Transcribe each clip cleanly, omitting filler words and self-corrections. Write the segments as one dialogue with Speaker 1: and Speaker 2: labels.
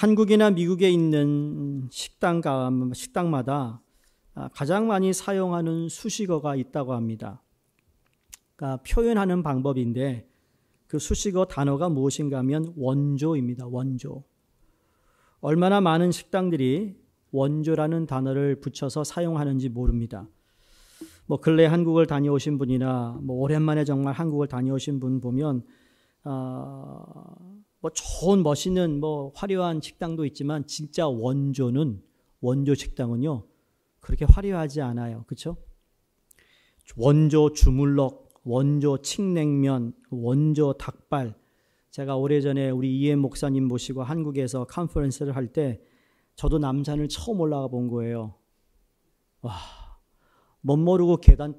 Speaker 1: 한국이나 미국에 있는 식당마다 가장 많이 사용하는 수식어가 있다고 합니다. 그러니까 표현하는 방법인데 그 수식어 단어가 무엇인가 하면 원조입니다. 원조. 얼마나 많은 식당들이 원조라는 단어를 붙여서 사용하는지 모릅니다. 근래 한국을 다녀오신 분이나 오랜만에 정말 한국을 다녀오신 분 보면 좋은 멋있는 화려한 식당도 있지만 진짜 원조 식당은요 그렇게 화려하지 않아요. 그렇죠? 원조 주물럭, 원조 칡냉면, 원조 닭발. 제가 오래전에 우리 이엠 목사님 모시고 한국에서 컨퍼런스를 할 때 저도 남산을 처음 올라가 본 거예요. 와, 멋 모르고 계단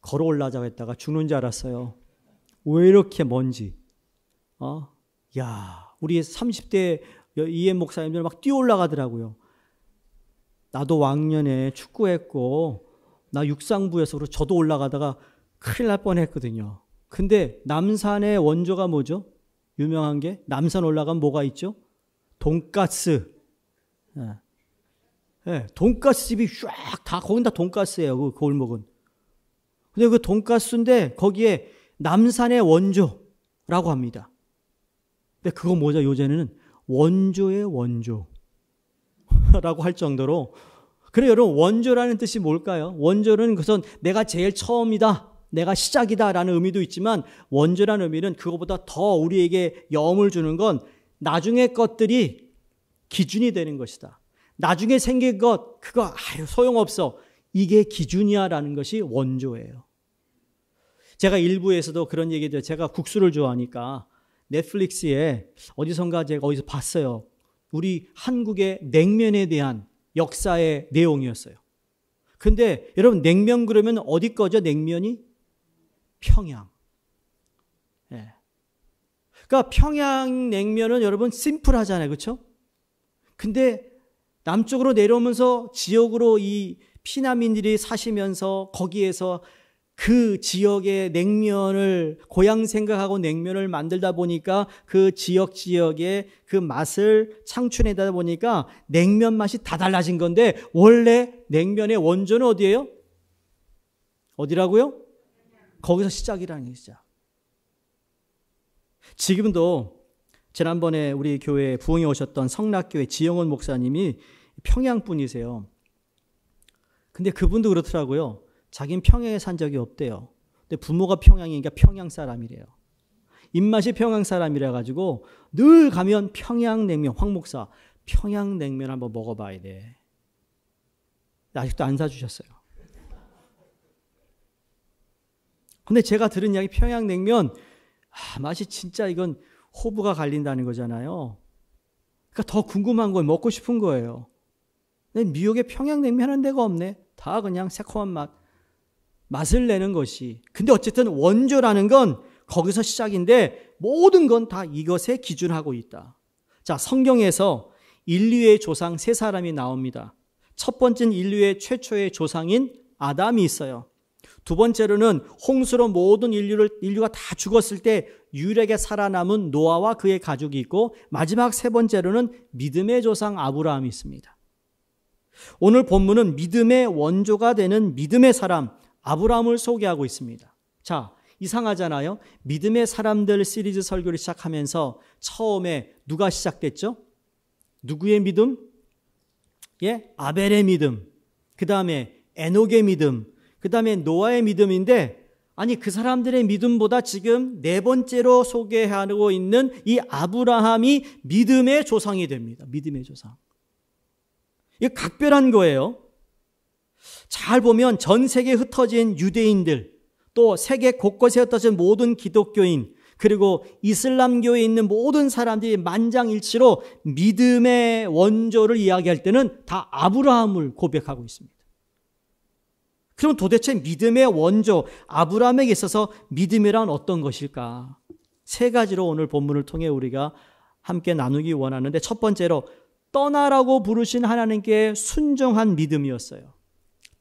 Speaker 1: 걸어 올라가자고 했다가 죽는 줄 알았어요. 왜 이렇게 먼지? 야, 우리 30대 이엠 목사님들 막 뛰어 올라가더라고요. 나도 왕년에 축구했고 나 육상부에서 저도 올라가다가 큰일 날 뻔했거든요. 근데 남산의 원조가 뭐죠? 유명한 게 남산 올라가면 뭐가 있죠? 돈가스. 돈가스 집이 쫙 다 거긴 다 돈가스예요. 그 골목은. 근데 그 돈가스인데 거기에 남산의 원조라고 합니다. 근데 그거 뭐죠? 요새는 원조의 원조라고 할 정도로. 그래 여러분 원조라는 뜻이 뭘까요? 원조는 그것은 내가 제일 처음이다. 내가 시작이다 라는 의미도 있지만 원조라는 의미는 그거보다 더 우리에게 영을 주는 건 나중에 것들이 기준이 되는 것이다. 나중에 생긴 것 그거 소용없어. 이게 기준이야 라는 것이 원조예요. 제가 일부에서도 그런 얘기들 제가 국수를 좋아하니까 넷플릭스에 어디선가 제가 어디서 봤어요. 우리 한국의 냉면에 대한 역사의 내용이었어요. 근데 여러분 냉면 그러면 어디 거죠? 냉면이? 평양. 예. 그러니까 평양 냉면은 여러분 심플하잖아요. 그렇죠? 근데 남쪽으로 내려오면서 지역으로 이 피난민들이 사시면서 거기에서 그 지역의 냉면을 고향 생각하고 냉면을 만들다 보니까 그 지역의 그 맛을 창출하다 보니까 냉면 맛이 다 달라진 건데 원래 냉면의 원조는 어디예요? 어디라고요? 거기서 시작이라는 얘기죠. 지금도 지난번에 우리 교회에 부흥에 오셨던 성락교회 지영원 목사님이 평양 분이세요. 근데 그분도 그렇더라고요. 자기는 평양에 산 적이 없대요. 근데 부모가 평양이니까 평양 사람이래요. 입맛이 평양 사람이라 가지고 늘 가면 평양냉면, 황 목사 평양냉면 한번 먹어봐야 돼. 아직도 안 사주셨어요. 근데 제가 들은 이야기 평양냉면 맛이 진짜 이건 호불호가 갈린다는 거잖아요. 그러니까 더 궁금한 건 먹고 싶은 거예요. 근데 뉴욕에 평양냉면 하는 데가 없네. 다 그냥 새콤한 맛을 내는 것이. 근데 어쨌든 원조라는 건 거기서 시작인데 모든 건 다 이것에 기준하고 있다. 자, 성경에서 인류의 조상 세 사람이 나옵니다. 첫 번째는 인류의 최초의 조상인 아담이 있어요. 두 번째로는 홍수로 모든 인류가 다 죽었을 때 유일하게 살아남은 노아와 그의 가족이 있고 마지막 세 번째로는 믿음의 조상 아브라함이 있습니다. 오늘 본문은 믿음의 원조가 되는 믿음의 사람 아브라함을 소개하고 있습니다. 자, 이상하잖아요. 믿음의 사람들 시리즈 설교를 시작하면서 처음에 누가 시작됐죠? 누구의 믿음? 예, 아벨의 믿음. 그 다음에 에녹의 믿음. 그 다음에 노아의 믿음인데 아니 그 사람들의 믿음보다 지금 네 번째로 소개하고 있는 이 아브라함이 믿음의 조상이 됩니다. 믿음의 조상. 이게 각별한 거예요. 잘 보면 전 세계에 흩어진 유대인들 또 세계 곳곳에 흩어진 모든 기독교인 그리고 이슬람교에 있는 모든 사람들이 만장일치로 믿음의 원조를 이야기할 때는 다 아브라함을 고백하고 있습니다. 그럼 도대체 믿음의 원조 아브라함에게 있어서 믿음이란 어떤 것일까? 세 가지로 오늘 본문을 통해 우리가 함께 나누기 원하는데 첫 번째로 떠나라고 부르신 하나님께 순종한 믿음이었어요.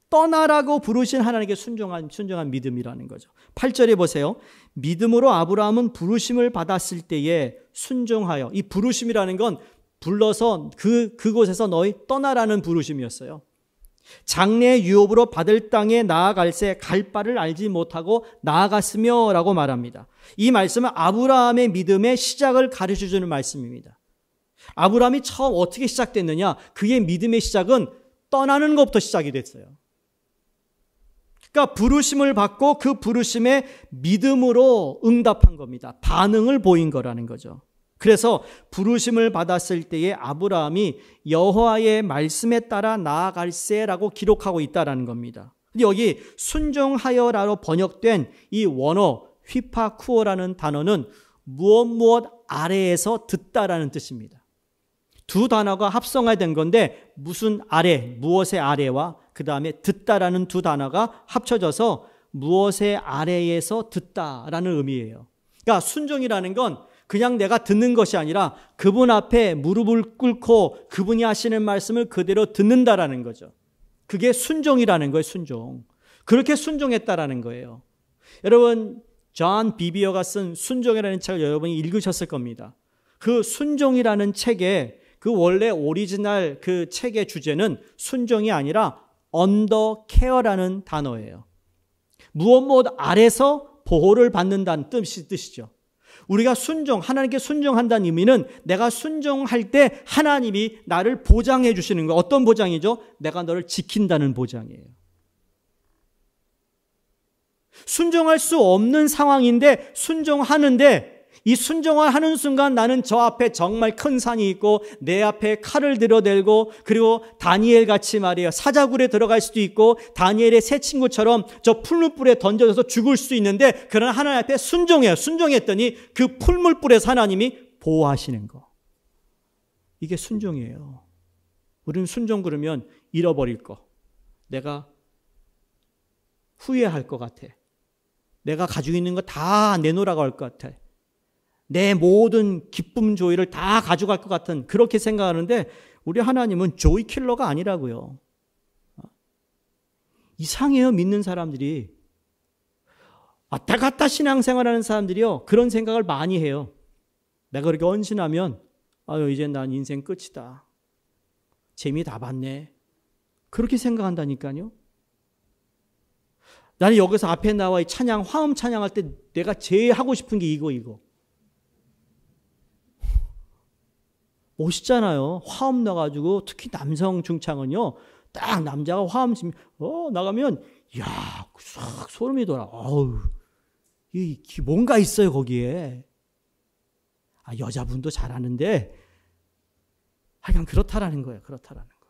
Speaker 1: 떠나라고 부르신 하나님께 순종한 믿음이라는 거죠. 8절에 보세요. 믿음으로 아브라함은 부르심을 받았을 때에 순종하여 이 부르심이라는 건 불러서 그곳에서 너희 떠나라는 부르심이었어요. 장래 유업으로 받을 땅에 나아갈새 갈 바를 알지 못하고 나아갔으며 라고 말합니다. 이 말씀은 아브라함의 믿음의 시작을 가르쳐주는 말씀입니다. 아브라함이 처음 어떻게 시작됐느냐? 그의 믿음의 시작은 떠나는 것부터 시작이 됐어요. 그러니까 부르심을 받고 그 부르심에 믿음으로 응답한 겁니다. 반응을 보인 거라는 거죠. 그래서 부르심을 받았을 때에 아브라함이 여호와의 말씀에 따라 나아갈새라고 기록하고 있다라는 겁니다. 근데 여기 순종하여라로 번역된 이 원어 휘파쿠어라는 단어는 무엇 아래에서 듣다라는 뜻입니다. 두 단어가 합성화된 건데 무슨 아래, 무엇의 아래와 그 다음에 듣다라는 두 단어가 합쳐져서 무엇의 아래에서 듣다라는 의미예요. 그러니까 순종이라는 건 그냥 내가 듣는 것이 아니라 그분 앞에 무릎을 꿇고 그분이 하시는 말씀을 그대로 듣는다라는 거죠. 그게 순종이라는 거예요, 순종. 그렇게 순종했다라는 거예요. 여러분, 존 비비어가 쓴 순종이라는 책을 여러분이 읽으셨을 겁니다. 그 순종이라는 책에 그 원래 오리지널 그 책의 주제는 순종이 아니라 언더 케어라는 단어예요. 무엇 아래서 보호를 받는다는 뜻이죠. 우리가 하나님께 순종한다는 의미는 내가 순종할 때 하나님이 나를 보장해 주시는 거. 어떤 보장이죠? 내가 너를 지킨다는 보장이에요. 순종할 수 없는 상황인데 순종하는데 이 순종을 하는 순간 나는 저 앞에 정말 큰 산이 있고 내 앞에 칼을 들어댈고 그리고 다니엘 같이 말이에요. 사자굴에 들어갈 수도 있고 다니엘의 세 친구처럼 저 풀물불에 던져져서 죽을 수도 있는데 그러나 하나님 앞에 순종해요. 순종했더니 그 풀물불에서 하나님이 보호하시는 거. 이게 순종이에요. 우리는 순종 그러면 잃어버릴 거. 내가 후회할 것 같아. 내가 가지고 있는 거 다 내놓으라고 할 것 같아. 내 모든 기쁨 조이를 다 가져갈 것 같은 그렇게 생각하는데 우리 하나님은 조이 킬러가 아니라고요. 이상해요. 믿는 사람들이. 왔다 갔다 신앙생활하는 사람들이요. 그런 생각을 많이 해요. 내가 그렇게 헌신하면 이제 난 인생 끝이다. 재미 다 봤네. 그렇게 생각한다니까요. 나는 여기서 앞에 나와 이 찬양, 화음 찬양할 때 내가 제일 하고 싶은 게 이거. 멋있잖아요. 화음 나가지고 특히 남성 중창은요. 딱 남자가 화음 치면 나가면 싹 소름이 돋아. 뭔가 있어요 거기에. 여자분도 잘하는데 하여간 그렇다라는 거예요. 그렇다라는 거.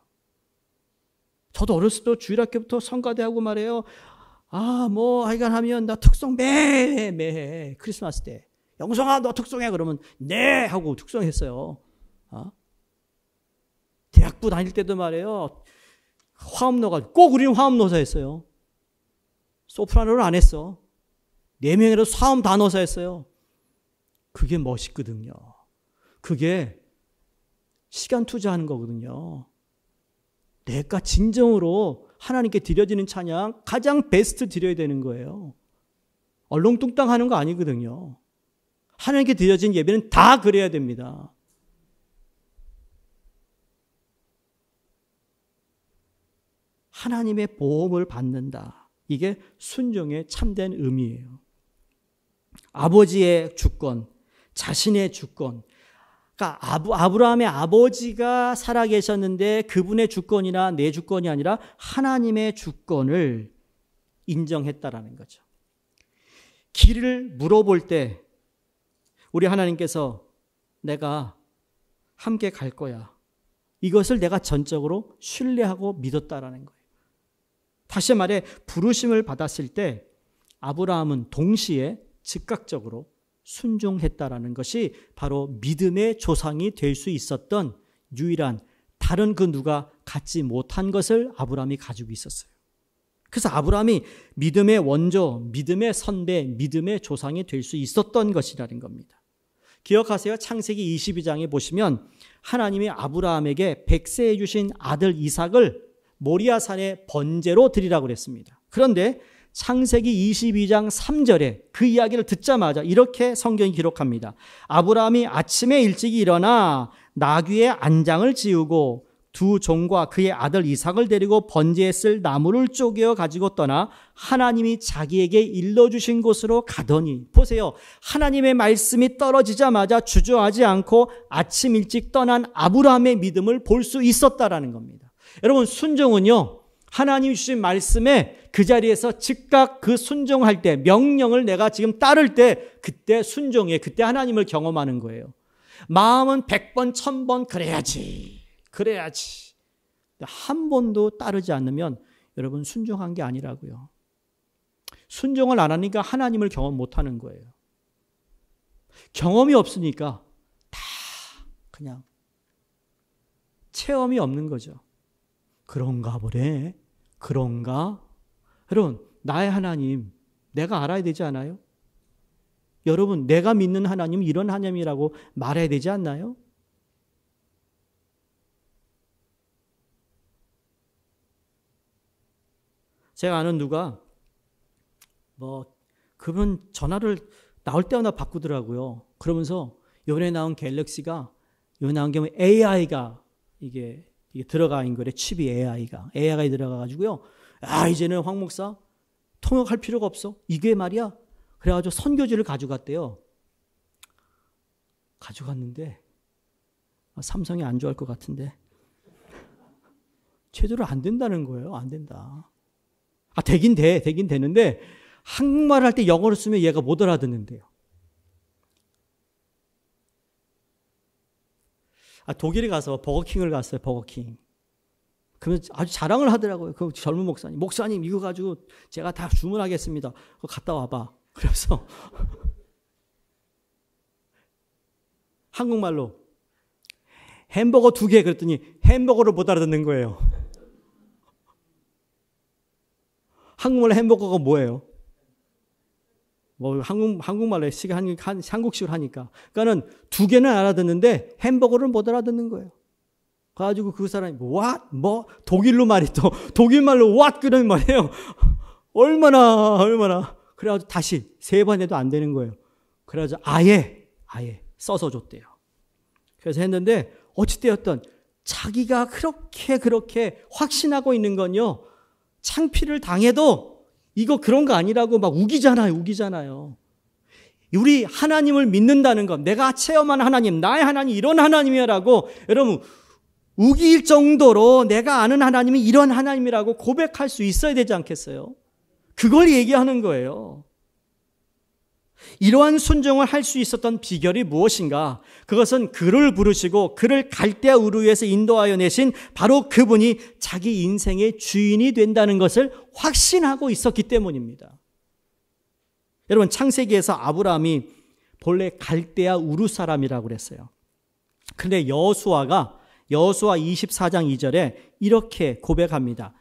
Speaker 1: 저도 어렸을 때 주일학교부터 성가대하고 말해요. 하여간 하면 나 특송 매해 크리스마스 때. 영성아 너 특송해 그러면 네 하고 특송했어요. 대학부 다닐 때도 말이에요. 화음노가 꼭 우리는 화음노사 했어요. 소프라노를 안 했어. 4명이라도 화음 다 넣어서 했어요. 그게 멋있거든요. 그게 시간 투자하는 거거든요. 내가 진정으로 하나님께 드려지는 찬양 가장 베스트 드려야 되는 거예요. 얼렁뚱땅 하는 거 아니거든요. 하나님께 드려진 예배는 다 그래야 됩니다. 하나님의 보험을 받는다. 이게 순종의 참된 의미예요. 아버지의 주권, 자신의 주권. 그러니까 아브라함의 아버지가 살아계셨는데 그분의 주권이나 내 주권이 아니라 하나님의 주권을 인정했다라는 거죠. 길을 물어볼 때 우리 하나님께서 내가 함께 갈 거야. 이것을 내가 전적으로 신뢰하고 믿었다라는 거예요. 다시 말해 부르심을 받았을 때 아브라함은 동시에 즉각적으로 순종했다라는 것이 바로 믿음의 조상이 될 수 있었던 유일한 다른 그 누가 갖지 못한 것을 아브라함이 가지고 있었어요. 그래서 아브라함이 믿음의 원조, 믿음의 선배, 믿음의 조상이 될 수 있었던 것이라는 겁니다. 기억하세요. 창세기 22장에 보시면 하나님이 아브라함에게 백세해 주신 아들 이삭을 모리아산의 번제로 드리라고 그랬습니다. 그런데 창세기 22장 3절에 그 이야기를 듣자마자 이렇게 성경이 기록합니다. 아브라함이 아침에 일찍 일어나 나귀의 안장을 지우고 두 종과 그의 아들 이삭을 데리고 번제에 쓸 나무를 쪼개어 가지고 떠나 하나님이 자기에게 일러주신 곳으로 가더니, 보세요. 하나님의 말씀이 떨어지자마자 주저하지 않고 아침 일찍 떠난 아브라함의 믿음을 볼 수 있었다라는 겁니다. 여러분, 순종은요, 하나님이 주신 말씀에 그 자리에서 즉각 그 순종할 때, 명령을 내가 지금 따를 때, 그때 순종해, 그때 하나님을 경험하는 거예요. 마음은 100번, 1000번 그래야지. 한 번도 따르지 않으면 여러분 순종한 게 아니라고요. 순종을 안 하니까 하나님을 경험 못하는 거예요. 경험이 없으니까 다 그냥 체험이 없는 거죠. 그런가 보네. 그런가? 여러분, 나의 하나님 내가 알아야 되지 않아요? 여러분, 내가 믿는 하나님은 이런 하나님이라고 말해야 되지 않나요? 제가 아는 누가 그분 전화를 나올 때마다 바꾸더라고요. 그러면서 이번에 나온 갤럭시가, 이번에 나온 게 AI가 이게 들어가 있는 거래. 칩이 AI가 들어가가지고요. 이제는 황 목사 통역할 필요가 없어. 이게 말이야. 그래가지고 선교지를 가져갔대요. 가져갔는데 삼성이 안 좋아할 것 같은데 제대로 안 된다는 거예요. 안 된다. 되긴 되는데 한국말을 할 때 영어로 쓰면 얘가 못 알아듣는데요. 독일에 가서 버거킹을 갔어요. 버거킹. 그러면 아주 자랑을 하더라고요. 그 젊은 목사님 이거 가지고 제가 다 주문하겠습니다. 그거 갔다 와봐. 그래서 한국말로 햄버거 2개 그랬더니 햄버거를 못 알아듣는 거예요. 한국말로 햄버거가 뭐예요? 한국말로 한국식으로 하니까. 그러니까는 2개는 알아듣는데 햄버거를 못 알아듣는 거예요. 그래가지고 그 사람이 what? 독일로 말이 또 독일말로 what? 그런 말이에요. 얼마나. 그래가지고 다시 3번 해도 안 되는 거예요. 그래가지고 아예 써서 줬대요. 그래서 했는데 어찌되었든 자기가 그렇게 확신하고 있는 건요. 창피를 당해도 이거 그런 거 아니라고 막 우기잖아요. 우리 하나님을 믿는다는 것, 내가 체험한 하나님, 나의 하나님 이런 하나님이라고 여러분 우길 정도로 내가 아는 하나님이 이런 하나님이라고 고백할 수 있어야 되지 않겠어요? 그걸 얘기하는 거예요. 이러한 순종을 할 수 있었던 비결이 무엇인가? 그것은 그를 부르시고 그를 갈대아 우르 위에서 인도하여 내신 바로 그분이 자기 인생의 주인이 된다는 것을 확신하고 있었기 때문입니다. 여러분, 창세기에서 아브라함이 본래 갈대아 우르 사람이라고 그랬어요. 그런데 여호수아 24장 2절에 이렇게 고백합니다.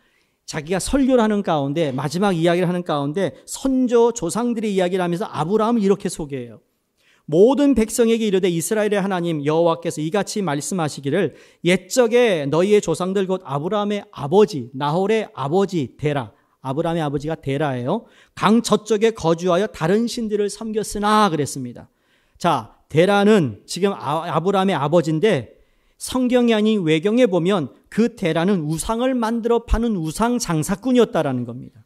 Speaker 1: 자기가 설교를 하는 가운데, 마지막 이야기를 하는 가운데 선조 조상들의 이야기를 하면서 아브라함을 이렇게 소개해요. 모든 백성에게 이르되 이스라엘의 하나님 여호와께서 이같이 말씀하시기를 옛적에 너희의 조상들 곧 아브라함의 아버지 나홀의 아버지 데라, 아브라함의 아버지가 데라예요. 강 저쪽에 거주하여 다른 신들을 섬겼으나 그랬습니다. 자, 데라는 지금 아브라함의 아버지인데 성경이 아닌 외경에 보면 그 데라는 우상을 만들어 파는 우상 장사꾼이었다라는 겁니다.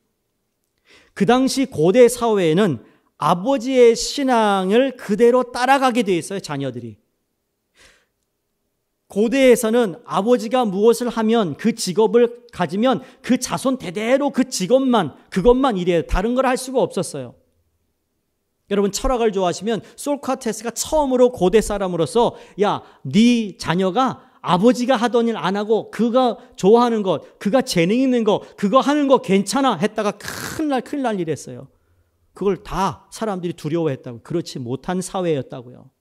Speaker 1: 그 당시 고대 사회에는 아버지의 신앙을 그대로 따라가게 돼 있어요, 자녀들이. 고대에서는 아버지가 무엇을 하면 그 직업을 가지면 그 자손 대대로 그 그것만 일해요. 다른 걸 할 수가 없었어요. 여러분 철학을 좋아하시면 소크라테스가 처음으로 고대 사람으로서 네 자녀가 아버지가 하던 일 안 하고 그가 좋아하는 것, 그가 재능 있는 것, 그거 하는 거 괜찮아 했다가 큰일 날 일했어요. 그걸 다 사람들이 두려워했다고. 그렇지 못한 사회였다고요.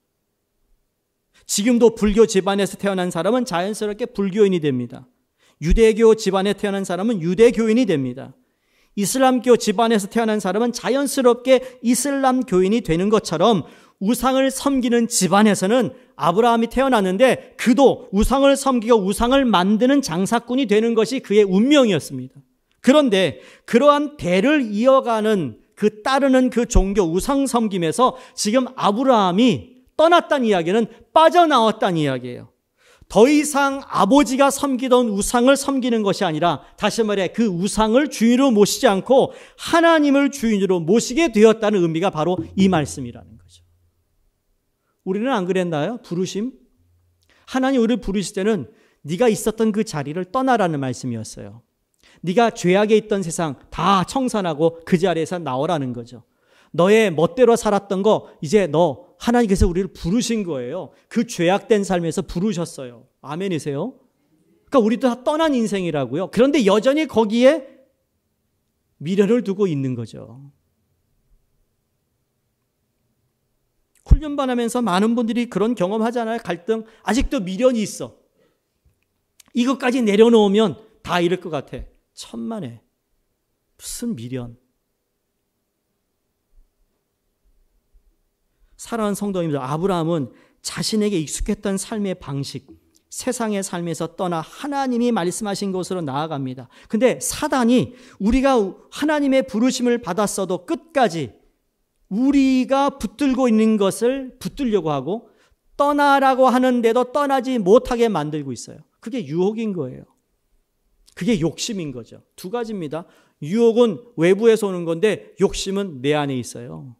Speaker 1: 지금도 불교 집안에서 태어난 사람은 자연스럽게 불교인이 됩니다. 유대교 집안에 태어난 사람은 유대교인이 됩니다. 이슬람교 집안에서 태어난 사람은 자연스럽게 이슬람 교인이 되는 것처럼 우상을 섬기는 집안에서는 아브라함이 태어났는데 그도 우상을 섬기고 우상을 만드는 장사꾼이 되는 것이 그의 운명이었습니다. 그런데 그러한 대를 이어가는 따르는 그 종교 우상 섬김에서 지금 아브라함이 떠났다는 이야기는 빠져나왔다는 이야기예요. 더 이상 아버지가 섬기던 우상을 섬기는 것이 아니라 다시 말해 그 우상을 주인으로 모시지 않고 하나님을 주인으로 모시게 되었다는 의미가 바로 이 말씀이라는 거죠. 우리는 안 그랬나요? 부르심? 하나님 우리를 부르실 때는 네가 있었던 그 자리를 떠나라는 말씀이었어요. 네가 죄악에 있던 세상 다 청산하고 그 자리에서 나오라는 거죠. 너의 멋대로 살았던 거 이제 너 하나님께서 우리를 부르신 거예요. 그 죄악된 삶에서 부르셨어요. 아멘이세요? 그러니까 우리도 다 떠난 인생이라고요. 그런데 여전히 거기에 미련을 두고 있는 거죠. 훈련반하면서 많은 분들이 그런 경험하잖아요. 갈등, 아직도 미련이 있어. 이것까지 내려놓으면 다 이럴 것 같아. 천만에. 무슨 미련. 사랑하는 성도님들, 아브라함은 자신에게 익숙했던 삶의 방식, 세상의 삶에서 떠나 하나님이 말씀하신 곳으로 나아갑니다. 근데 사단이 우리가 하나님의 부르심을 받았어도 끝까지 우리가 붙들고 있는 것을 붙들려고 하고 떠나라고 하는데도 떠나지 못하게 만들고 있어요. 그게 유혹인 거예요. 그게 욕심인 거죠. 두 가지입니다. 유혹은 외부에서 오는 건데 욕심은 내 안에 있어요.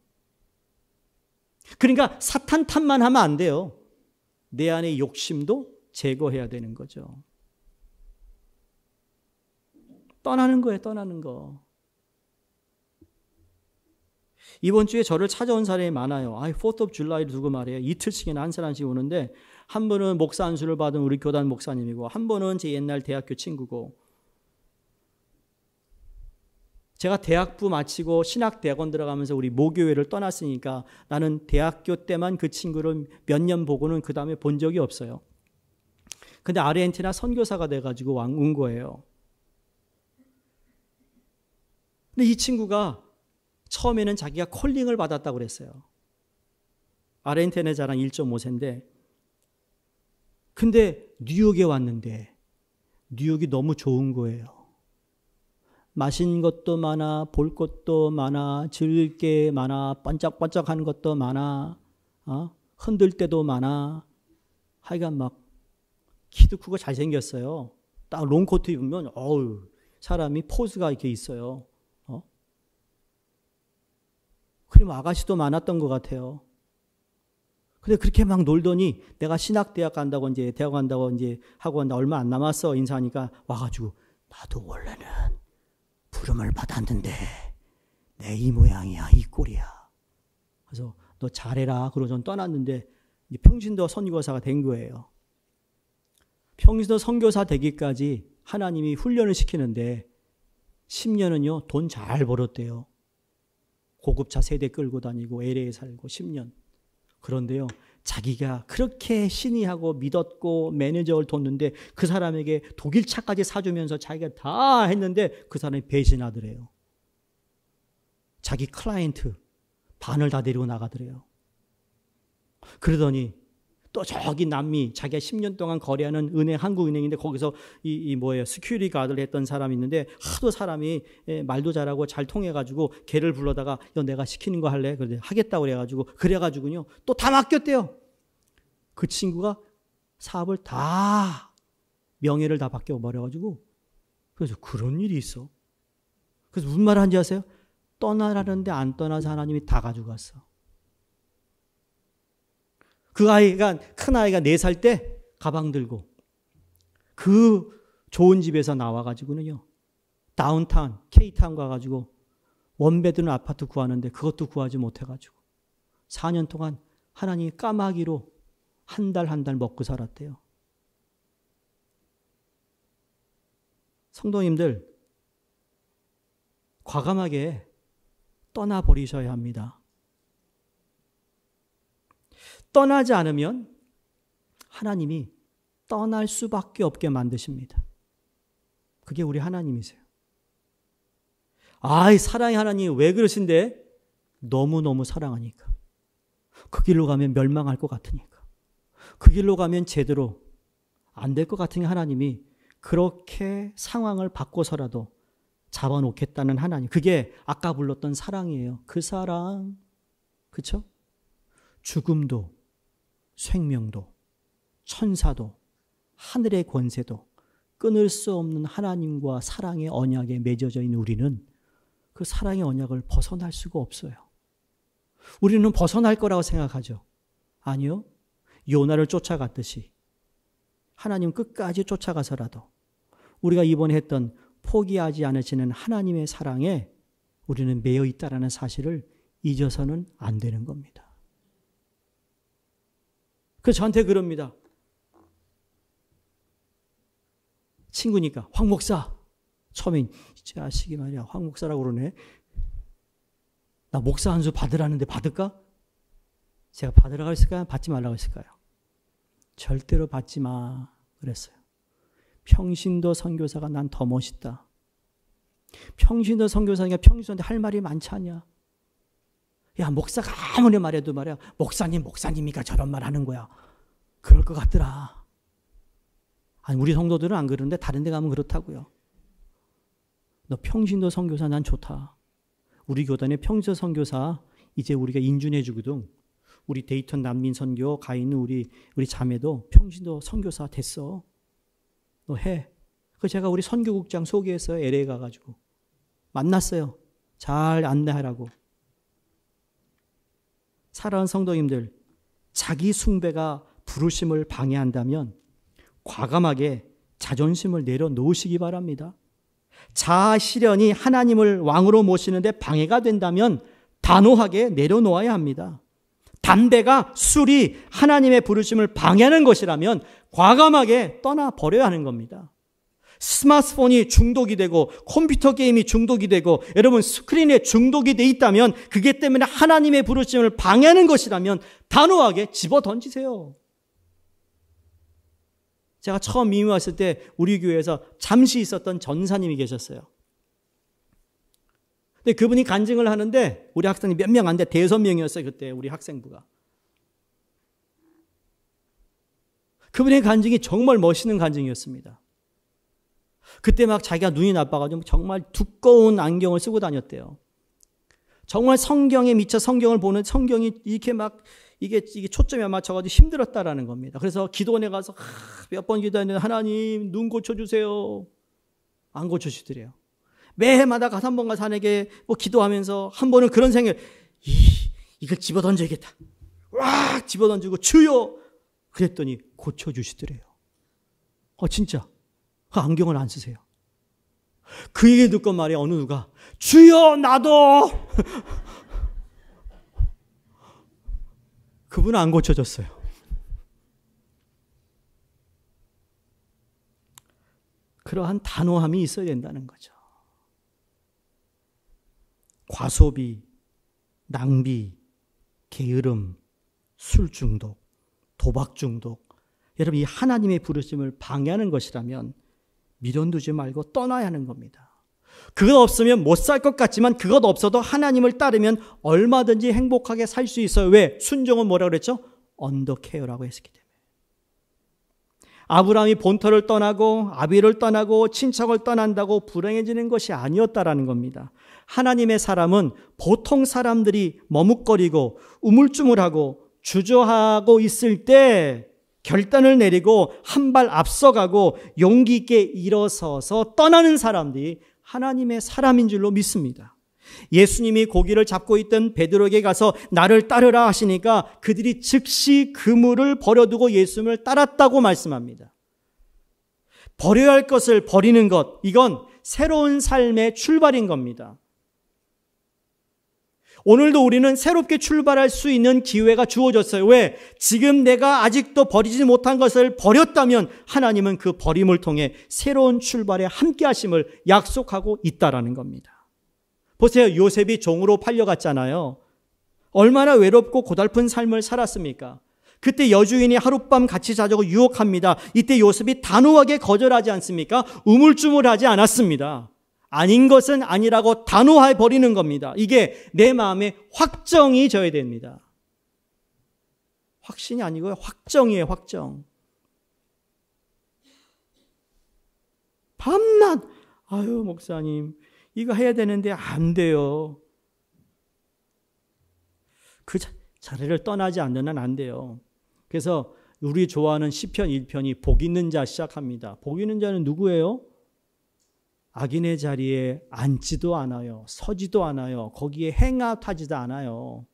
Speaker 1: 그러니까 사탄 탓만 하면 안 돼요. 내 안의 욕심도 제거해야 되는 거죠. 떠나는 거예요, 떠나는 거. 이번 주에 저를 찾아온 사람이 많아요. 4th of July를 두고 말이에요. 이틀씩이나 한 사람씩 오는데 한 분은 목사 안수를 받은 우리 교단 목사님이고 한 분은 제 옛날 대학교 친구고 제가 대학부 마치고 신학대학원 들어가면서 우리 모교회를 떠났으니까 나는 대학교 때만 그 친구를 몇 년 보고는 그 다음에 본 적이 없어요. 근데 아르헨티나 선교사가 돼가지고 온 거예요. 근데 이 친구가 처음에는 자기가 콜링을 받았다고 그랬어요. 아르헨티나 자랑 1.5세인데 근데 뉴욕에 왔는데 뉴욕이 너무 좋은 거예요. 맛있는 것도 많아, 볼 것도 많아, 즐길 게 많아, 반짝반짝하는 것도 많아, 흔들 때도 많아. 하여간 막 키도 크고 잘생겼어요. 딱 롱코트 입으면 어우 사람이 포즈가 이렇게 있어요. 그리고 아가씨도 많았던 것 같아요. 근데 그렇게 막 놀더니 내가 신학대학 간다고 이제 대학 간다고 이제 하고 얼마 안 남았어 인사하니까 와가지고 나도 원래는 부름을 받았는데 내 이 모양이야, 이 꼴이야. 그래서 너 잘해라. 그러고 전 떠났는데 이제 평신도 선교사가 된 거예요. 평신도 선교사 되기까지 하나님이 훈련을 시키는데 10년은요 돈 잘 벌었대요. 고급차 세대 끌고 다니고 LA에 살고 10년. 그런데요 자기가 그렇게 신의하고 믿었고 매니저를 뒀는데 그 사람에게 독일 차까지 사주면서 자기가 다 했는데 그 사람이 배신하더래요. 자기 클라이언트 반을 다 데리고 나가더래요. 그러더니 또 저기 남미 자기가 10년 동안 거래하는 은행 한국은행인데 거기서 스큐리티 가드를 했던 사람이 있는데 하도 사람이 말도 잘하고 잘 통해가지고 걔를 불러다가 내가 시키는 거 할래? 그래 하겠다고 그래가지고요 또 다 맡겼대요. 그 친구가 사업을 다 명예를 다 바뀌어버려가지고 그래서 그런 일이 있어. 그래서 무슨 말을 한지 아세요? 떠나라는데 안 떠나서 하나님이 다 가져갔어. 그 아이가 큰 아이가 4살 때 가방 들고 그 좋은 집에서 나와가지고는요 다운타운 K타운 가가지고 원베드룸 아파트 구하는데 그것도 구하지 못해가지고 4년 동안 하나님이 까마귀로 한 달 먹고 살았대요. 성도님들 과감하게 떠나버리셔야 합니다. 떠나지 않으면 하나님이 떠날 수밖에 없게 만드십니다. 그게 우리 하나님이세요. 사랑의 하나님 왜 그러신데? 너무너무 사랑하니까. 그 길로 가면 멸망할 것 같으니까. 그 길로 가면 제대로 안 될 것 같으니 하나님이 그렇게 상황을 바꿔서라도 잡아놓겠다는 하나님. 그게 아까 불렀던 사랑이에요. 그 사랑. 그렇죠? 죽음도 생명도 천사도 하늘의 권세도 끊을 수 없는 하나님과 사랑의 언약에 맺어져 있는 우리는 그 사랑의 언약을 벗어날 수가 없어요. 우리는 벗어날 거라고 생각하죠. 아니요. 요나를 쫓아갔듯이 하나님 끝까지 쫓아가서라도 우리가 이번에 했던 포기하지 않으시는 하나님의 사랑에 우리는 매여 있다는 사실을 잊어서는 안 되는 겁니다. 그래서 저한테 그럽니다. 친구니까 황 목사. 처음엔 이 자식이 말이야 황 목사라고 그러네. 나 목사 한 수 받으라는데 받을까? 제가 받으라고 했을까요? 받지 말라고 했을까요? 절대로 받지 마 그랬어요. 평신도 선교사가 난 더 멋있다. 평신도 선교사니까 평신도한테 할 말이 많지 않냐? 야 목사가 아무리 말해도 말이야 목사님이니까 저런 말 하는 거야. 그럴 것 같더라. 아니 우리 성도들은 안 그러는데 다른 데 가면 그렇다고요. 너 평신도 선교사 난 좋다. 우리 교단의 평신도 선교사 이제 우리가 인준해 주거든. 우리 데이턴 난민 선교 가 있는 우리 자매도 평신도 선교사 됐어. 너 해. 그 제가 우리 선교국장 소개했어요. LA 가가지고 만났어요. 잘 안내하라고. 사랑하는 성도님들, 자기 숭배가 부르심을 방해한다면 과감하게 자존심을 내려놓으시기 바랍니다. 자아 실현이 하나님을 왕으로 모시는데 방해가 된다면 단호하게 내려놓아야 합니다. 담배가 술이 하나님의 부르심을 방해하는 것이라면 과감하게 떠나버려야 하는 겁니다. 스마트폰이 중독이 되고 컴퓨터 게임이 중독이 되고 여러분 스크린에 중독이 돼 있다면 그게 때문에 하나님의 부르심을 방해하는 것이라면 단호하게 집어 던지세요. 제가 처음 이민 왔을 때 우리 교회에서 잠시 있었던 전사님이 계셨어요. 근데 그분이 간증을 하는데 우리 학생이 몇 명 안 돼 5명이었어요. 그때 우리 학생부가. 그분의 간증이 정말 멋있는 간증이었습니다. 그때 막 자기가 눈이 나빠가지고 정말 두꺼운 안경을 쓰고 다녔대요. 정말 성경에 미쳐 성경을 보는 성경이 이렇게 막 이게 초점에 맞춰가지고 힘들었다라는 겁니다. 그래서 기도원에 가서 몇 번 기도했는데 하나님 눈 고쳐주세요. 안 고쳐주시더래요. 매해마다 가서 한 번 가서 하나님께 뭐 기도하면서 한 번은 그런 생각, 이걸 집어 던져야겠다. 와 집어 던지고 주여 그랬더니 고쳐주시더래요. 진짜 그 안경을 안 쓰세요. 그 얘기 듣고 말이야 어느 누가 주여 나도 그분은 안 고쳐졌어요. 그러한 단호함이 있어야 된다는 거죠. 과소비, 낭비, 게으름, 술 중독, 도박 중독. 여러분 이 하나님의 부르심을 방해하는 것이라면 미련두지 말고 떠나야 하는 겁니다. 그것 없으면 못 살 것 같지만 그것 없어도 하나님을 따르면 얼마든지 행복하게 살 수 있어요. 왜? 순종은 뭐라고 그랬죠? 언더케어라고 했기 때문에. 아브라함이 본토를 떠나고 아비를 떠나고 친척을 떠난다고 불행해지는 것이 아니었다라는 겁니다. 하나님의 사람은 보통 사람들이 머뭇거리고 우물쭈물하고 주저하고 있을 때 결단을 내리고 한 발 앞서가고 용기 있게 일어서서 떠나는 사람들이 하나님의 사람인 줄로 믿습니다. 예수님이 고기를 잡고 있던 베드로에게 가서 나를 따르라 하시니까 그들이 즉시 그물을 버려두고 예수님을 따랐다고 말씀합니다. 버려야 할 것을 버리는 것, 이건 새로운 삶의 출발인 겁니다. 오늘도 우리는 새롭게 출발할 수 있는 기회가 주어졌어요. 왜? 지금 내가 아직도 버리지 못한 것을 버렸다면 하나님은 그 버림을 통해 새로운 출발에 함께 하심을 약속하고 있다라는 겁니다. 보세요. 요셉이 종으로 팔려갔잖아요. 얼마나 외롭고 고달픈 삶을 살았습니까? 그때 여주인이 하룻밤 같이 자자고 유혹합니다. 이때 요셉이 단호하게 거절하지 않습니까? 우물쭈물하지 않았습니다. 아닌 것은 아니라고 단호해 버리는 겁니다. 이게 내 마음에 확정이 져야 됩니다. 확신이 아니고요. 확정이에요. 확정. 밤낮 아유 목사님 이거 해야 되는데 안 돼요. 그 자리를 떠나지 않는 한 안 돼요. 그래서 우리 좋아하는 시편 1편이 복 있는 자 시작합니다. 복 있는 자는 누구예요? 악인의 자리에 앉지도 않아요. 서지도 않아요. 거기에 행하타지도 않아요.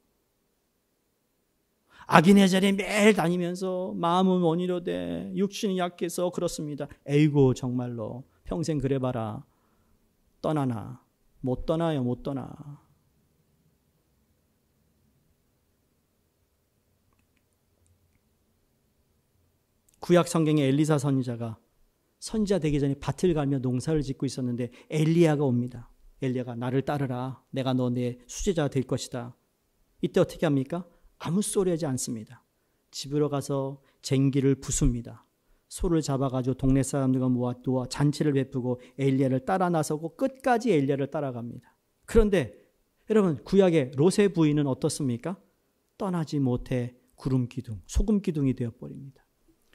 Speaker 1: 악인의 자리에 매일 다니면서 마음은 원이로되 육신이 약해서 그렇습니다. 에이고 정말로 평생 그래봐라. 떠나나? 못 떠나요. 못 떠나. 구약 성경에 엘리사 선지자가 선지자 되기 전에 밭을 갈며 농사를 짓고 있었는데 엘리야가 옵니다. 엘리야가 나를 따르라. 내가 너 내 수제자가 될 것이다. 이때 어떻게 합니까? 아무 소리 하지 않습니다. 집으로 가서 쟁기를 부숩니다. 소를 잡아가지고 동네 사람들과 모아 잔치를 베푸고 엘리야를 따라 나서고 끝까지 엘리야를 따라갑니다. 그런데 여러분 구약의 롯의 부인은 어떻습니까? 떠나지 못해 구름 기둥, 소금 기둥이 되어버립니다.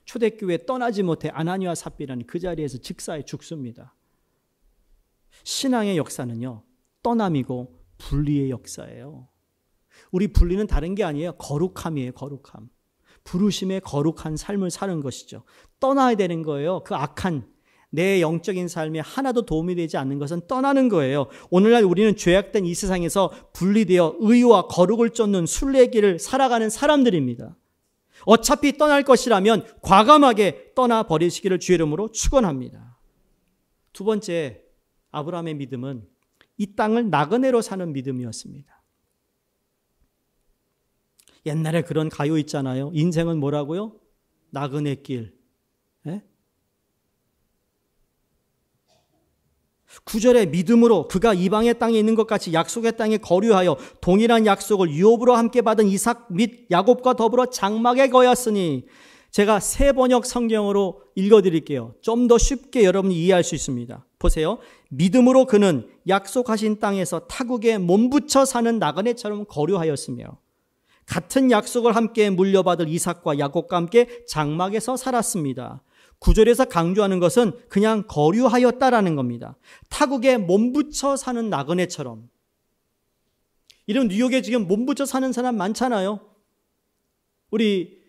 Speaker 1: 초대교회 떠나지 못해 아나니와 삽비라는 그 자리에서 직사에 죽습니다. 신앙의 역사는요, 떠남이고 분리의 역사예요. 우리 분리는 다른 게 아니에요. 거룩함이에요. 거룩함. 부르심의 거룩한 삶을 사는 것이죠. 떠나야 되는 거예요. 그 악한 내 영적인 삶에 하나도 도움이 되지 않는 것은 떠나는 거예요. 오늘날 우리는 죄악된 이 세상에서 분리되어 의와 거룩을 쫓는 순례길을 살아가는 사람들입니다. 어차피 떠날 것이라면 과감하게 떠나버리시기를 주의 이름으로 축원합니다. 두 번째, 아브라함의 믿음은 이 땅을 나그네로 사는 믿음이었습니다. 옛날에 그런 가요 있잖아요. 인생은 뭐라고요? 나그네 길. 9절에 믿음으로 그가 이방의 땅에 있는 것 같이 약속의 땅에 거류하여 동일한 약속을 유업으로 함께 받은 이삭 및 야곱과 더불어 장막에 거였으니, 제가 새 번역 성경으로 읽어드릴게요. 좀 더 쉽게 여러분이 이해할 수 있습니다. 보세요. 믿음으로 그는 약속하신 땅에서 타국에 몸붙여 사는 나그네처럼 거류하였으며 같은 약속을 함께 물려받을 이삭과 야곱과 함께 장막에서 살았습니다. 9절에서 강조하는 것은 그냥 거류하였다라는 겁니다. 타국에 몸붙여 사는 나그네처럼. 이런 뉴욕에 지금 몸붙여 사는 사람 많잖아요. 우리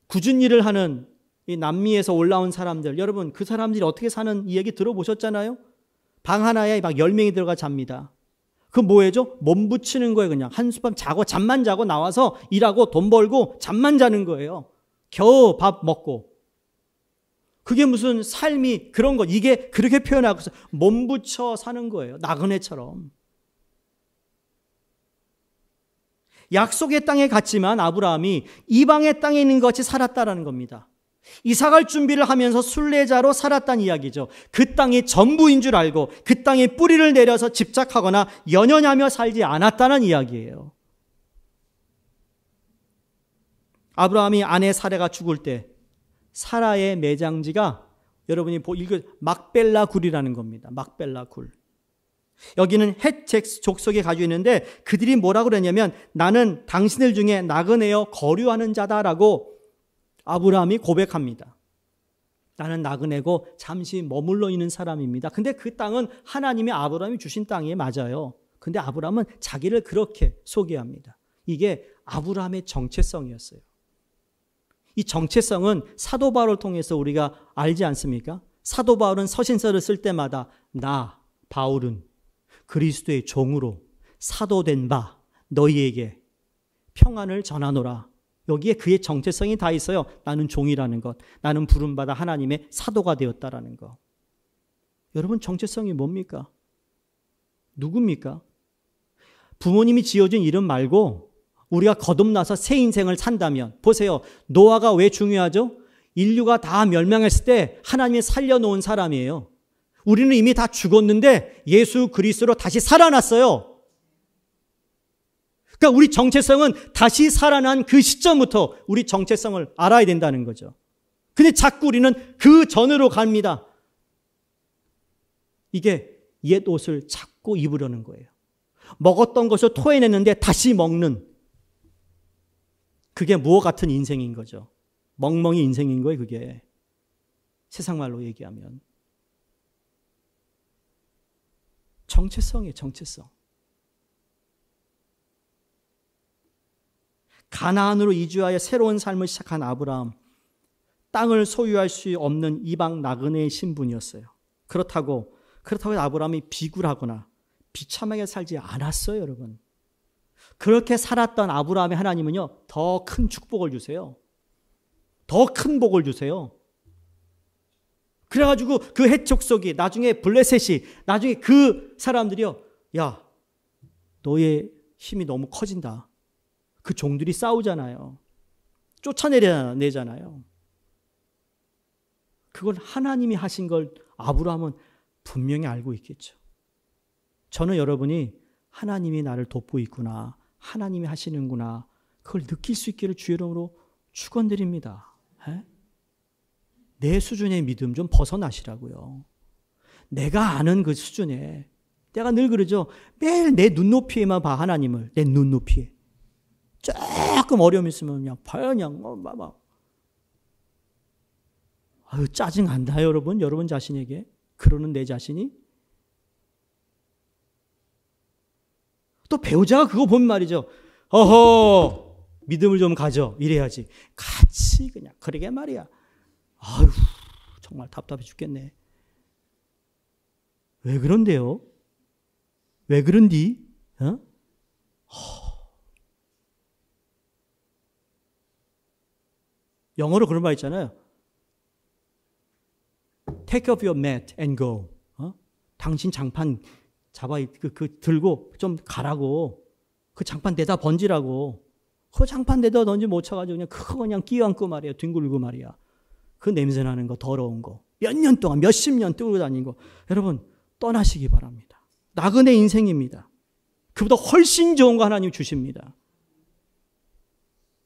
Speaker 1: 굳은 일을 하는 이 남미에서 올라온 사람들, 여러분 그 사람들이 어떻게 사는 이야기 들어보셨잖아요. 방 하나에 막 10명이 들어가 잡니다. 그 뭐예요? 몸 붙이는 거예요. 그냥 한숨밤 자고 잠만 자고 나와서 일하고 돈 벌고 잠만 자는 거예요. 겨우 밥 먹고. 그게 무슨 삶이 그런 것, 이게 그렇게 표현하고서 몸 붙여 사는 거예요. 나그네처럼. 약속의 땅에 갔지만 아브라함이 이방의 땅에 있는 것 같이 살았다라는 겁니다. 이사갈 준비를 하면서 순례자로 살았다는 이야기죠. 그 땅이 전부인 줄 알고 그 땅에 뿌리를 내려서 집착하거나 연연하며 살지 않았다는 이야기예요. 아브라함이 아내 사라가 죽을 때 사라의 매장지가 여러분이 읽을 막벨라 굴이라는 겁니다. 막벨라 굴. 여기는 헷 족속에 가지고 있는데 그들이 뭐라고 그러냐면 나는 당신들 중에 나그네여 거류하는 자다라고 아브라함이 고백합니다. 나는 나그네고 잠시 머물러 있는 사람입니다. 근데 그 땅은 하나님이 아브라함이 주신 땅이에요. 맞아요. 근데 아브라함은 자기를 그렇게 소개합니다. 이게 아브라함의 정체성이었어요. 이 정체성은 사도 바울을 통해서 우리가 알지 않습니까? 사도 바울은 서신서를 쓸 때마다 나 바울은 그리스도의 종으로 사도된 바 너희에게 평안을 전하노라. 여기에 그의 정체성이 다 있어요. 나는 종이라는 것, 나는 부름받아 하나님의 사도가 되었다라는 것. 여러분 정체성이 뭡니까? 누굽니까? 부모님이 지어준 이름 말고 우리가 거듭나서 새 인생을 산다면, 보세요. 노아가 왜 중요하죠? 인류가 다 멸망했을 때 하나님이 살려놓은 사람이에요. 우리는 이미 다 죽었는데 예수 그리스도로 다시 살아났어요. 그러니까 우리 정체성은 다시 살아난 그 시점부터 우리 정체성을 알아야 된다는 거죠. 근데 자꾸 우리는 그 전으로 갑니다. 이게 옛 옷을 자꾸 입으려는 거예요. 먹었던 것을 토해냈는데 다시 먹는, 그게 무엇 같은 인생인 거죠. 멍멍이 인생인 거예요. 그게 세상 말로 얘기하면 정체성이에요. 정체성. 가나안으로 이주하여 새로운 삶을 시작한 아브라함. 땅을 소유할 수 없는 이방 나그네의 신분이었어요. 그렇다고 아브라함이 비굴하거나 비참하게 살지 않았어요, 여러분. 그렇게 살았던 아브라함의 하나님은요, 더 큰 축복을 주세요. 더 큰 복을 주세요. 그래가지고 그 헷 족속이 나중에 블레셋이 나중에 그 사람들이요, 야, 너의 힘이 너무 커진다. 그 종들이 싸우잖아요. 쫓아내잖아요. 그걸 하나님이 하신 걸 아브라함은 분명히 알고 있겠죠. 저는 여러분이 하나님이 나를 돕고 있구나, 하나님이 하시는구나, 그걸 느낄 수 있기를 주의 이름으로 축원드립니다. 내 수준의 믿음 좀 벗어나시라고요. 내가 아는 그 수준에, 내가 늘 그러죠. 매일 내 눈높이에만 봐, 하나님을. 내 눈높이에. 조금 어려움 있으면 그냥 봐요, 그냥. 아유, 짜증 안 나요, 여러분? 여러분 자신에게? 그러는 내 자신이? 또 배우자가 그거 보면 말이죠. 어허, 믿음을 좀 가져. 이래야지. 같이 그냥. 그러게 말이야. 아유, 정말 답답해 죽겠네. 왜 그런데요? 왜 그런디? 어? 영어로 그런 말 있잖아요. Take up your mat and go. 당신 장판 잡아 들고 좀 가라고. 그 장판 내다 번지라고. 그 장판 내다 던지 못 쳐가지고 그냥 그거 그냥 끼얹고 말이야. 뒹굴고 말이야. 그 냄새나는 거, 더러운 거. 몇 년 동안, 몇십 년 뜨고 다닌 거. 여러분, 떠나시기 바랍니다. 나그네 인생입니다. 그보다 훨씬 좋은 거 하나님 주십니다.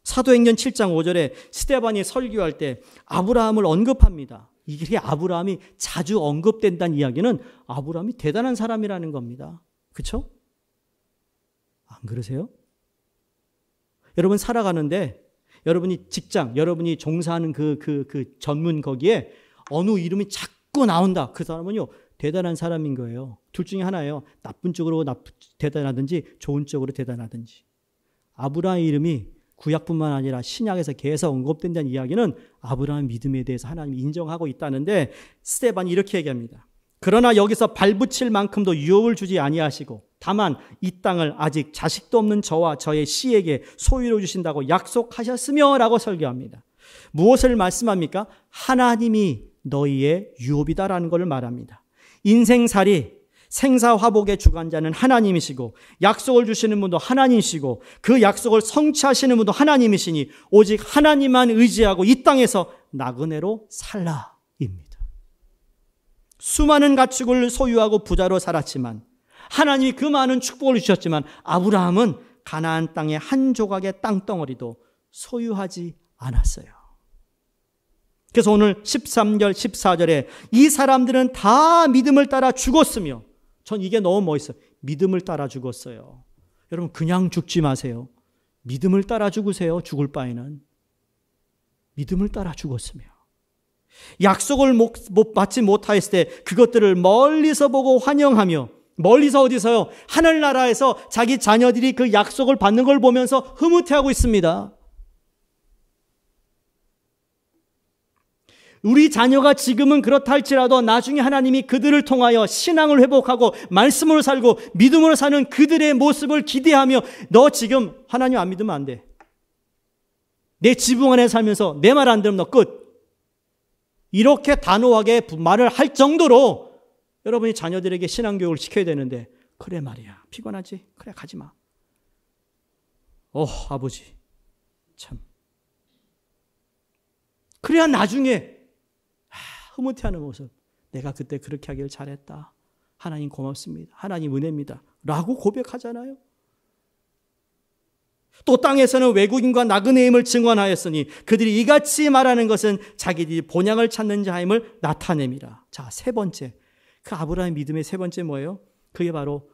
Speaker 1: 사도행전 7장 5절에 스데반이 설교할 때 아브라함을 언급합니다. 이게 아브라함이 자주 언급된다는 이야기는 아브라함이 대단한 사람이라는 겁니다. 그렇죠? 안 그러세요? 여러분 살아가는데 여러분이 직장, 여러분이 종사하는 그 전문 거기에 어느 이름이 자꾸 나온다. 그 사람은요, 대단한 사람인 거예요. 둘 중에 하나예요. 나쁜 쪽으로 대단하든지 좋은 쪽으로 대단하든지. 아브라함의 이름이 구약뿐만 아니라 신약에서 계속 언급된다는 이야기는 아브라함의 믿음에 대해서 하나님이 인정하고 있다는데 스데반이 이렇게 얘기합니다. 그러나 여기서 발붙일 만큼도 유업을 주지 아니하시고 다만 이 땅을 아직 자식도 없는 저와 저의 씨에게 소유로 주신다고 약속하셨으며 라고 설교합니다. 무엇을 말씀합니까? 하나님이 너희의 유업이다라는 것을 말합니다. 인생살이 생사화복의 주관자는 하나님이시고 약속을 주시는 분도 하나님이시고 그 약속을 성취하시는 분도 하나님이시니 오직 하나님만 의지하고 이 땅에서 나그네로 살라입니다. 수많은 가축을 소유하고 부자로 살았지만 하나님이 그 많은 축복을 주셨지만 아브라함은 가나안 땅의 한 조각의 땅덩어리도 소유하지 않았어요. 그래서 오늘 13절 14절에 이 사람들은 다 믿음을 따라 죽었으며, 전 이게 너무 멋있어요. 믿음을 따라 죽었어요. 여러분 그냥 죽지 마세요. 믿음을 따라 죽으세요. 죽을 바에는. 믿음을 따라 죽었으며 약속을 받지 못하였을 때 그것들을 멀리서 보고 환영하며, 멀리서 어디서요? 하늘나라에서 자기 자녀들이 그 약속을 받는 걸 보면서 흐뭇해하고 있습니다. 우리 자녀가 지금은 그렇다 할지라도 나중에 하나님이 그들을 통하여 신앙을 회복하고 말씀으로 살고 믿음으로 사는 그들의 모습을 기대하며, 너 지금 하나님 안 믿으면 안 돼. 내 지붕 안에 살면서 내 말 안 들으면 너 끝. 이렇게 단호하게 말을 할 정도로 여러분이 자녀들에게 신앙교육을 시켜야 되는데, 그래 말이야. 피곤하지? 그래 가지 마. 아버지 참. 그래야 나중에 흐뭇해하는 모습. 내가 그때 그렇게 하길 잘했다. 하나님 고맙습니다. 하나님 은혜입니다. 라고 고백하잖아요. 또 땅에서는 외국인과 나그네임을 증언하였으니 그들이 이같이 말하는 것은 자기들이 본향을 찾는 자임을 나타냅니다. 자, 세 번째. 그 아브라함의 믿음의 세 번째 뭐예요? 그게 바로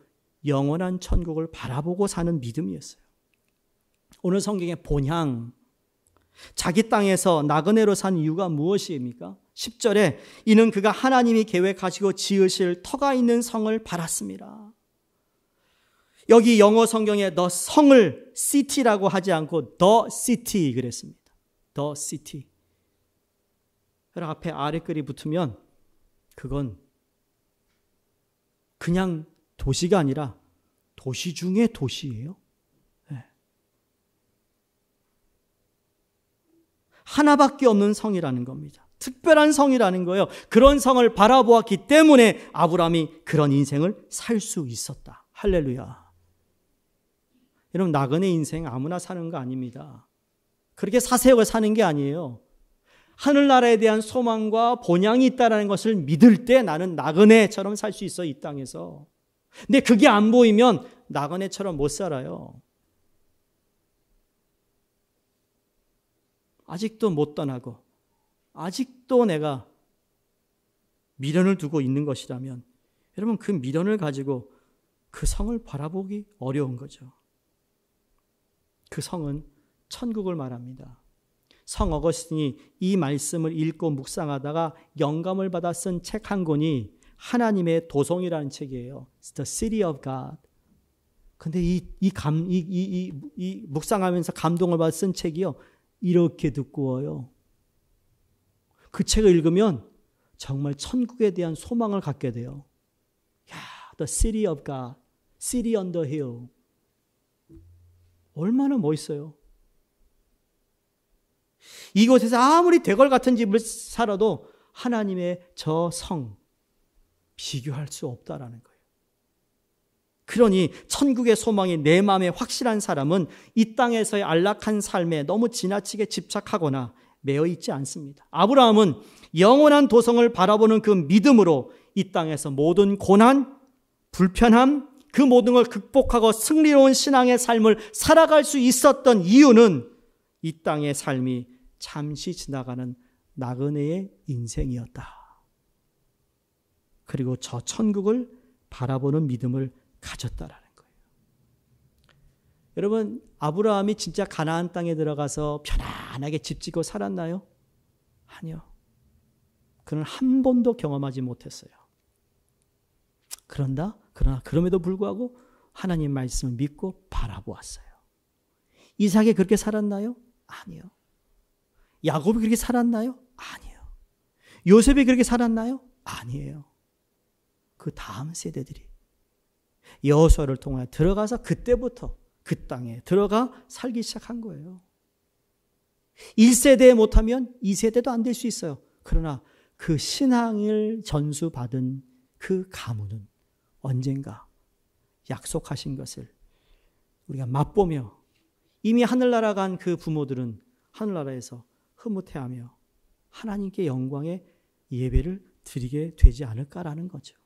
Speaker 1: 영원한 천국을 바라보고 사는 믿음이었어요. 오늘 성경의 본향, 자기 땅에서 나그네로 산 이유가 무엇입니까? 10절에 이는 그가 하나님이 계획하시고 지으실 터가 있는 성을 바랐습니다. 여기 영어 성경에 the 성을 city라고 하지 않고 the city 그랬습니다. the city. 앞에 아랫글이 붙으면 그건 그냥 도시가 아니라 도시 중의 도시예요. 네. 하나밖에 없는 성이라는 겁니다. 특별한 성이라는 거예요. 그런 성을 바라보았기 때문에 아브라함이 그런 인생을 살 수 있었다. 할렐루야. 여러분, 나그네 인생 아무나 사는 거 아닙니다. 그렇게 사세요 사는 게 아니에요. 하늘나라에 대한 소망과 본향이 있다는 것을 믿을 때 나는 나그네처럼 살 수 있어, 이 땅에서. 근데 그게 안 보이면 나그네처럼 못 살아요. 아직도 못 떠나고 아직도 내가 미련을 두고 있는 것이라면 여러분, 그 미련을 가지고 그 성을 바라보기 어려운 거죠. 그 성은 천국을 말합니다. 성 어거스틴이 이 말씀을 읽고 묵상하다가 영감을 받아 쓴 책 한 권이 하나님의 도성이라는 책이에요. It's the City of God. 근데 이 묵상하면서 감동을 받아 쓴 책이요, 이렇게 두꺼워요. 그 책을 읽으면 정말 천국에 대한 소망을 갖게 돼요. 야, The City of God, City on the Hill. 얼마나 멋있어요. 이곳에서 아무리 대궐 같은 집을 살아도 하나님의 저 성 비교할 수 없다라는 거예요. 그러니 천국의 소망이 내 마음에 확실한 사람은 이 땅에서의 안락한 삶에 너무 지나치게 집착하거나 매여 있지 않습니다. 아브라함은 영원한 도성을 바라보는 그 믿음으로 이 땅에서 모든 고난, 불편함, 그 모든 걸 극복하고 승리로운 신앙의 삶을 살아갈 수 있었던 이유는 이 땅의 삶이 잠시 지나가는 나그네의 인생이었다. 그리고 저 천국을 바라보는 믿음을 가졌다라는 거예요. 여러분, 아브라함이 진짜 가나안 땅에 들어가서 편안하게 집 짓고 살았나요? 아니요. 그는 한 번도 경험하지 못했어요. 그러나 그럼에도 불구하고 하나님 말씀을 믿고 바라보았어요. 이삭이 그렇게 살았나요? 아니요. 야곱이 그렇게 살았나요? 아니요. 요셉이 그렇게 살았나요? 아니에요. 그 다음 세대들이 여호수아를 통해 들어가서 그때부터 그 땅에 들어가 살기 시작한 거예요. 1세대 못하면 2세대도 안 될 수 있어요. 그러나 그 신앙을 전수받은 그 가문은 언젠가 약속하신 것을 우리가 맛보며 이미 하늘나라 간 그 부모들은 하늘나라에서 흐뭇해하며 하나님께 영광의 예배를 드리게 되지 않을까라는 거죠.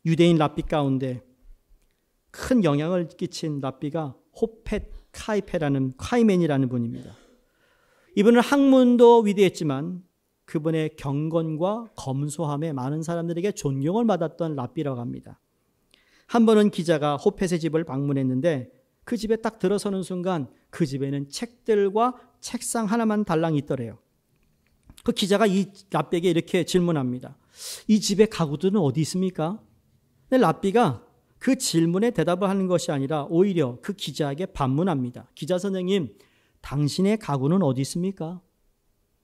Speaker 1: 유대인 랍비 가운데 큰 영향을 끼친 랍비가 호펫 카이멘이라는 분입니다. 이분은 학문도 위대했지만 그분의 경건과 검소함에 많은 사람들에게 존경을 받았던 랍비라고 합니다. 한 번은 기자가 호펫의 집을 방문했는데 그 집에 딱 들어서는 순간 그 집에는 책들과 책상 하나만 달랑 있더래요. 그 기자가 이 랍비에게 이렇게 질문합니다. 이 집에 가구들은 어디 있습니까? 근데 랍비가 그 질문에 대답을 하는 것이 아니라 오히려 그 기자에게 반문합니다. 기자 선생님, 당신의 가구는 어디 있습니까?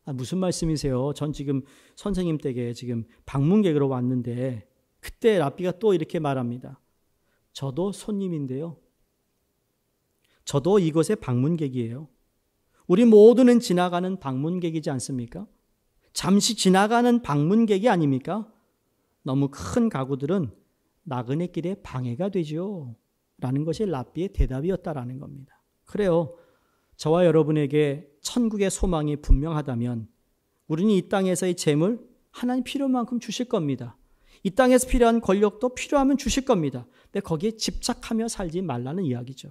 Speaker 1: 무슨 말씀이세요? 전 지금 선생님 댁에 지금 방문객으로 왔는데. 그때 랍비가 또 이렇게 말합니다. 저도 손님인데요. 저도 이곳의 방문객이에요. 우리 모두는 지나가는 방문객이지 않습니까? 잠시 지나가는 방문객이 아닙니까? 너무 큰 가구들은 나그네길에 방해가 되죠. 라는 것이 랍비의 대답이었다라는 겁니다. 그래요. 저와 여러분에게 천국의 소망이 분명하다면 우리는 이 땅에서의 재물 하나님 필요한 만큼 주실 겁니다. 이 땅에서 필요한 권력도 필요하면 주실 겁니다. 근데 거기에 집착하며 살지 말라는 이야기죠.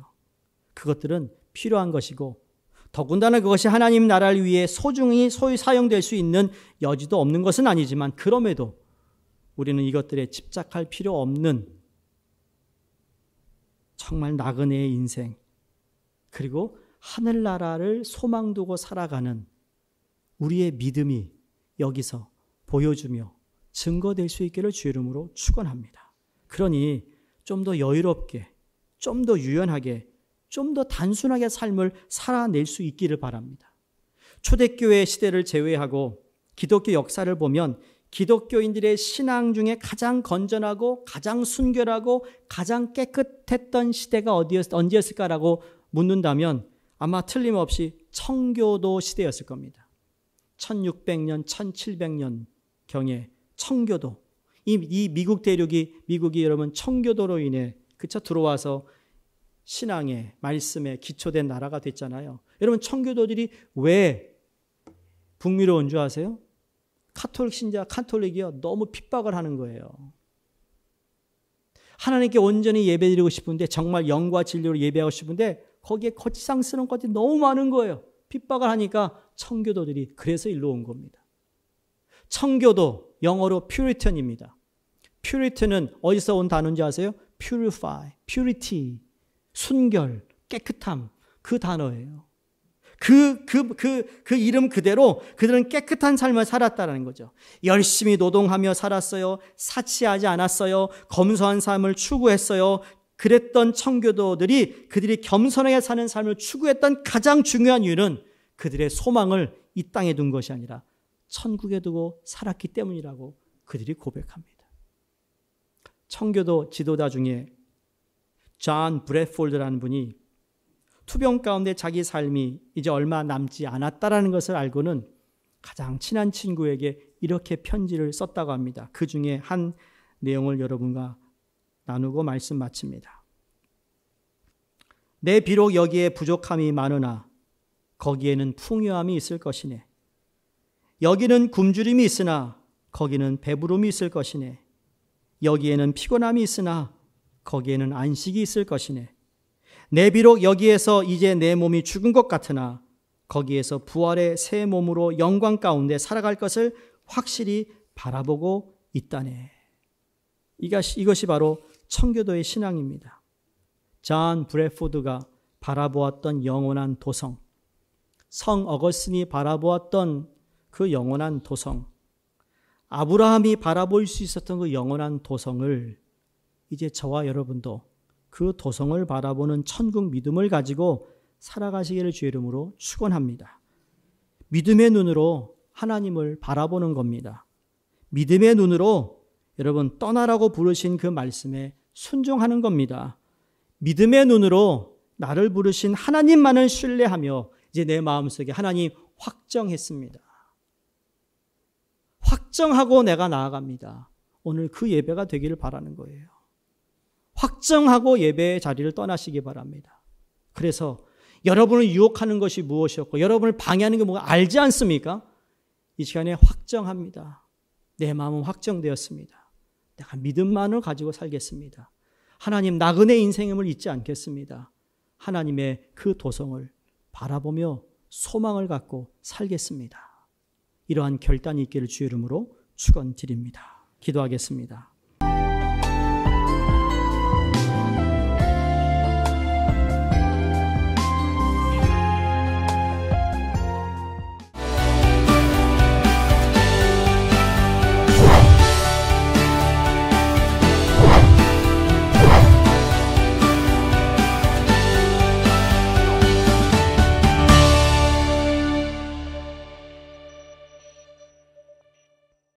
Speaker 1: 그것들은 필요한 것이고 더군다나 그것이 하나님 나라를 위해 소중히 사용될 수 있는 여지도 없는 것은 아니지만 그럼에도 우리는 이것들에 집착할 필요 없는 정말 나그네의 인생, 그리고 하늘나라를 소망 두고 살아가는 우리의 믿음이 여기서 보여주며 증거될 수 있기를 주의 이름으로 축원합니다. 그러니 좀 더 여유롭게, 좀 더 유연하게, 좀 더 단순하게 삶을 살아낼 수 있기를 바랍니다. 초대교회 시대를 제외하고 기독교 역사를 보면 기독교인들의 신앙 중에 가장 건전하고 가장 순결하고 가장 깨끗했던 시대가 언제였을까라고 묻는다면 아마 틀림없이 청교도 시대였을 겁니다. 1600년, 1700년 경에 청교도. 이 미국 대륙이 여러분 청교도로 인해 그쵸 들어와서 신앙의 말씀에 기초된 나라가 됐잖아요. 여러분 청교도들이 왜 북미로 온 줄 아세요? 카톨릭 신자, 카톨릭이요 너무 핍박을 하는 거예요. 하나님께 온전히 예배드리고 싶은데 정말 영과 진리로 예배하고 싶은데 거기에 거치장스러운 것들이 너무 많은 거예요. 핍박을 하니까 청교도들이 그래서 일로 온 겁니다. 청교도 영어로 퓨리턴입니다. 퓨리턴은 어디서 온 단어인지 아세요? purify, purity, 순결, 깨끗함 그 단어예요. 그 이름 그대로 그들은 깨끗한 삶을 살았다는 거죠. 열심히 노동하며 살았어요. 사치하지 않았어요. 검소한 삶을 추구했어요. 그랬던 청교도들이 그들이 겸손하게 사는 삶을 추구했던 가장 중요한 이유는 그들의 소망을 이 땅에 둔 것이 아니라 천국에 두고 살았기 때문이라고 그들이 고백합니다. 청교도 지도자 중에 존 브래폴드라는 분이 투병 가운데 자기 삶이 이제 얼마 남지 않았다라는 것을 알고는 가장 친한 친구에게 이렇게 편지를 썼다고 합니다. 그 중에 한 내용을 여러분과 나누고 말씀 마칩니다. 내 비록 여기에 부족함이 많으나 거기에는 풍요함이 있을 것이네. 여기는 굶주림이 있으나 거기는 배부름이 있을 것이네. 여기에는 피곤함이 있으나 거기에는 안식이 있을 것이네. 내 비록 여기에서 이제 내 몸이 죽은 것 같으나 거기에서 부활의 새 몸으로 영광 가운데 살아갈 것을 확실히 바라보고 있다네. 이것이 바로 청교도의 신앙입니다. 존 브래포드가 바라보았던 영원한 도성, 성 어거스틴이 바라보았던 그 영원한 도성, 아브라함이 바라볼 수 있었던 그 영원한 도성을 이제 저와 여러분도 그 도성을 바라보는 천국 믿음을 가지고 살아가시기를 주의 이름으로 축원합니다. 믿음의 눈으로 하나님을 바라보는 겁니다. 믿음의 눈으로 여러분 떠나라고 부르신 그 말씀에 순종하는 겁니다. 믿음의 눈으로 나를 부르신 하나님만을 신뢰하며 이제 내 마음속에 하나님 확정했습니다. 확정하고 내가 나아갑니다. 오늘 그 예배가 되기를 바라는 거예요. 확정하고 예배의 자리를 떠나시기 바랍니다. 그래서 여러분을 유혹하는 것이 무엇이었고 여러분을 방해하는 게 뭐가 알지 않습니까? 이 시간에 확정합니다. 내 마음은 확정되었습니다. 내가 믿음만을 가지고 살겠습니다. 하나님 나그네 인생임을 잊지 않겠습니다. 하나님의 그 도성을 바라보며 소망을 갖고 살겠습니다. 이러한 결단이 있기를 주의 이름으로 축원드립니다. 기도하겠습니다.